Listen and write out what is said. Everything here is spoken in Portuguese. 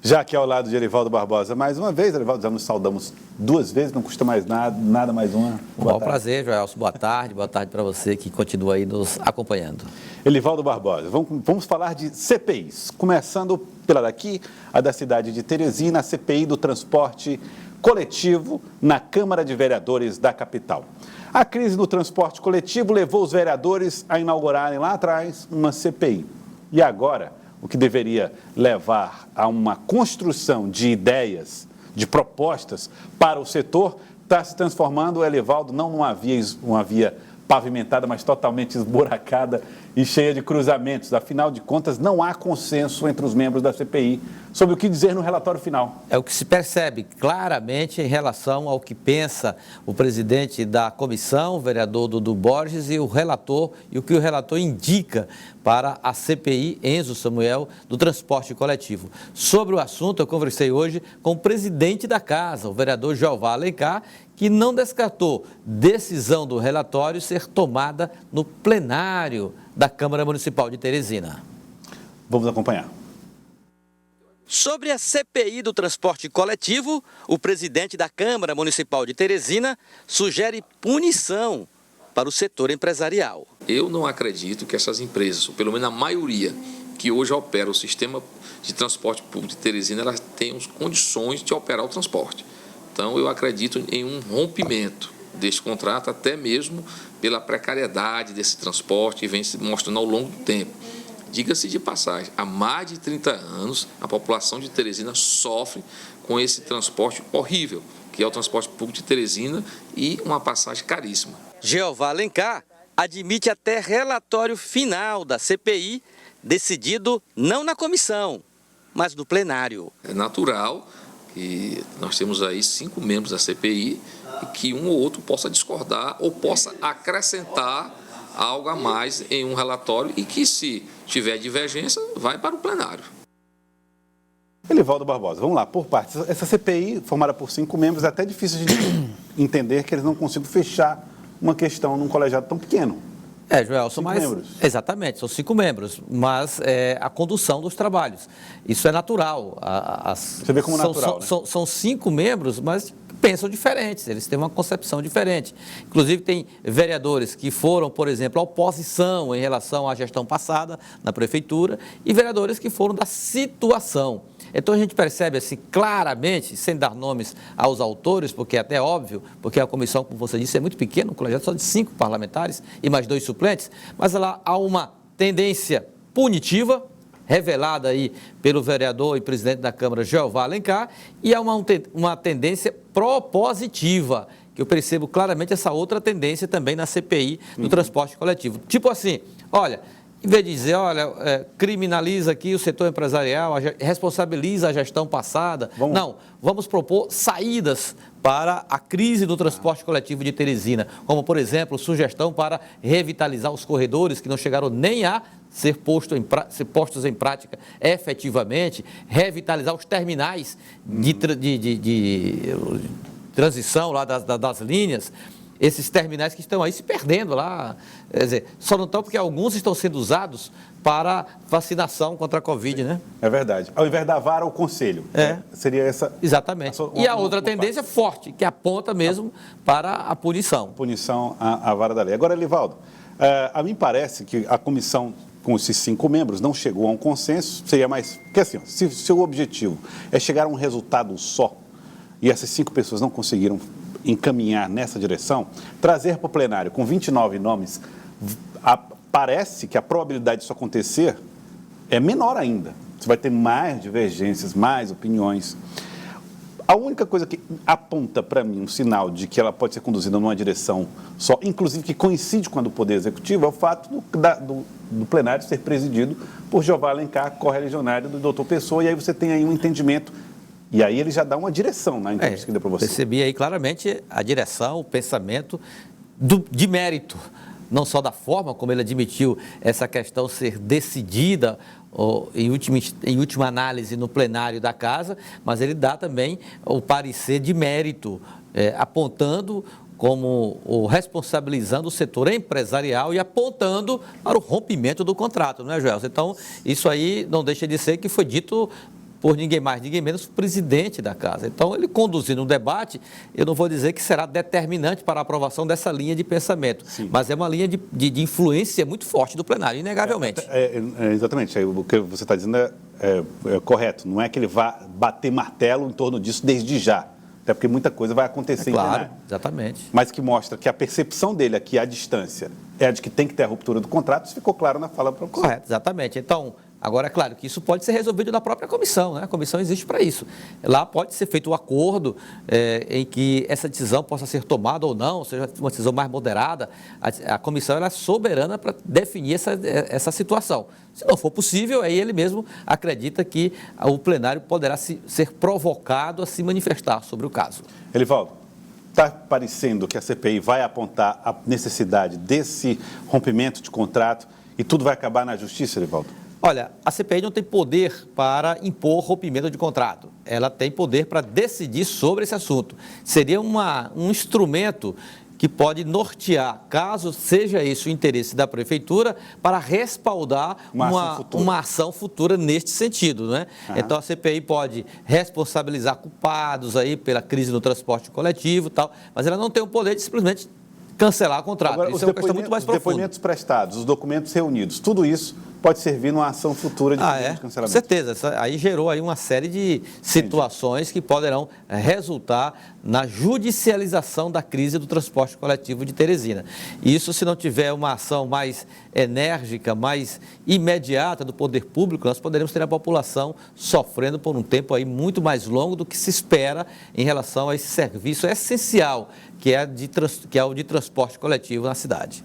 Já aqui ao lado de Elivaldo Barbosa, mais uma vez, Elivaldo, já nos saudamos duas vezes, não custa mais nada mais uma. Bom prazer, Joelson. Boa tarde para você que continua aí nos acompanhando. Elivaldo Barbosa, vamos falar de CPIs, começando pela daqui, a da cidade de Teresina, a CPI do transporte coletivo na Câmara de Vereadores da capital. A crise no transporte coletivo levou os vereadores a inaugurarem lá atrás uma CPI. E agora, o que deveria levar a uma construção de ideias, de propostas para o setor, está se transformando, Elivaldo, não numa via pavimentada, mas totalmente esburacada e cheia de cruzamentos. Afinal de contas, não há consenso entre os membros da CPI sobre o que dizer no relatório final. É o que se percebe claramente em relação ao que pensa o presidente da comissão, o vereador Dudu Borges, e o relator, e o que o relator indica para a CPI, Enzo Samuel, do transporte coletivo. Sobre o assunto, eu conversei hoje com o presidente da casa, o vereador Jeová Alencar, que não descartou decisão do relatório ser tomada no plenário da Câmara Municipal de Teresina. Vamos acompanhar. Sobre a CPI do transporte coletivo, o presidente da Câmara Municipal de Teresina sugere punição para o setor empresarial. Eu não acredito que essas empresas, ou pelo menos a maioria que hoje opera o sistema de transporte público de Teresina, elas tenham condições de operar o transporte. Então, eu acredito em um rompimento deste contrato, até mesmo pela precariedade desse transporte que vem se mostrando ao longo do tempo. Diga-se de passagem, há mais de 30 anos, a população de Teresina sofre com esse transporte horrível, que é o transporte público de Teresina, e uma passagem caríssima. Jeová Alencar admite até relatório final da CPI, decidido não na comissão, mas no plenário. É natural que nós temos aí 5 membros da CPI e que um ou outro possa discordar ou possa acrescentar algo a mais em um relatório e que, se tiver divergência, vai para o plenário. Elivaldo Barbosa, vamos lá, por partes. Essa CPI, formada por 5 membros, é até difícil de entender que eles não consigam fechar uma questão num colegiado tão pequeno. Joel, são mais... membros. Exatamente, são 5 membros, mas a condução dos trabalhos. Isso é natural. Você vê como natural, né? São 5 membros, mas pensam diferentes, eles têm uma concepção diferente. Inclusive, tem vereadores que foram, por exemplo, à oposição em relação à gestão passada na prefeitura e vereadores que foram da situação. Então, a gente percebe assim claramente, sem dar nomes aos autores, porque é até óbvio, porque a comissão, como você disse, é muito pequena, um colegiado só de 5 parlamentares e mais 2 suplentes, mas ela há uma tendência punitiva, revelada aí pelo vereador e presidente da Câmara, Jeová Alencar, e há uma tendência propositiva, que eu percebo claramente essa outra tendência também na CPI do transporte coletivo. Tipo assim, olha, em vez de dizer, olha, criminaliza aqui o setor empresarial, responsabiliza a gestão passada, vamos propor saídas para a crise do transporte coletivo de Teresina, como, por exemplo, sugestão para revitalizar os corredores que não chegaram nem a ser postos em prática efetivamente, revitalizar os terminais de transição lá das linhas, esses terminais que estão aí se perdendo lá, quer dizer, só não estão porque alguns estão sendo usados para vacinação contra a Covid, né? É verdade. Ao invés da vara, o conselho. Seria essa... Exatamente. E a outra tendência forte, que aponta mesmo para a punição. Punição à vara da lei. Agora, Elivaldo, a mim parece que a comissão, com esses 5 membros, não chegou a um consenso, seria mais... Porque assim, se o objetivo é chegar a um resultado só, e essas 5 pessoas não conseguiram encaminhar nessa direção, trazer para o plenário com 29 nomes, parece que a probabilidade disso acontecer é menor ainda. Você vai ter mais divergências, mais opiniões. A única coisa que aponta para mim um sinal de que ela pode ser conduzida numa direção só, inclusive que coincide com a do Poder Executivo, é o fato do plenário ser presidido por Jeová Alencar, correligionário do Dr. Pessoa, e aí você tem aí um entendimento. E aí ele já dá uma direção na entrevista que deu para você. Percebi aí claramente a direção, o pensamento de mérito, não só da forma como ele admitiu essa questão ser decidida em última análise no plenário da casa, mas ele dá também o parecer de mérito, apontando como responsabilizando o setor empresarial e apontando para o rompimento do contrato, não é, Joel? Então, isso aí não deixa de ser que foi dito por ninguém mais, ninguém menos, o presidente da casa. Então, ele conduzindo um debate, eu não vou dizer que será determinante para a aprovação dessa linha de pensamento, Sim. mas é uma linha de influência muito forte do plenário, inegavelmente. Exatamente, o que você está dizendo é correto, não é que ele vá bater martelo em torno disso desde já, até porque muita coisa vai acontecer em Claro, plenário. exatamente. Mas que mostra que a percepção dele aqui à distância é a de que tem que ter a ruptura do contrato, isso ficou claro na fala para o Correto, exatamente. Então, agora é claro que isso pode ser resolvido na própria comissão, né? A comissão existe para isso. Lá pode ser feito um acordo em que essa decisão possa ser tomada ou não, seja uma decisão mais moderada. A comissão ela é soberana para definir essa situação. Se não for possível, aí ele mesmo acredita que o plenário poderá ser provocado a se manifestar sobre o caso. Elivaldo, está parecendo que a CPI vai apontar a necessidade desse rompimento de contrato e tudo vai acabar na justiça, Elivaldo? Olha, a CPI não tem poder para impor rompimento de contrato. Ela tem poder para decidir sobre esse assunto. Seria um instrumento que pode nortear, caso seja esse o interesse da Prefeitura, para respaldar uma ação futura neste sentido, né? Uhum. Então, a CPI pode responsabilizar culpados aí pela crise no transporte coletivo e tal, mas ela não tem o poder de simplesmente cancelar o contrato. Agora, isso é uma questão muito mais profunda. Os depoimentos prestados, os documentos reunidos, tudo isso pode servir numa ação futura de de cancelamento. Com certeza. Aí gerou aí uma série de situações que poderão resultar na judicialização da crise do transporte coletivo de Teresina. Isso, se não tiver uma ação mais enérgica, mais imediata do poder público, nós poderemos ter a população sofrendo por um tempo aí muito mais longo do que se espera em relação a esse serviço essencial que é o de transporte coletivo na cidade.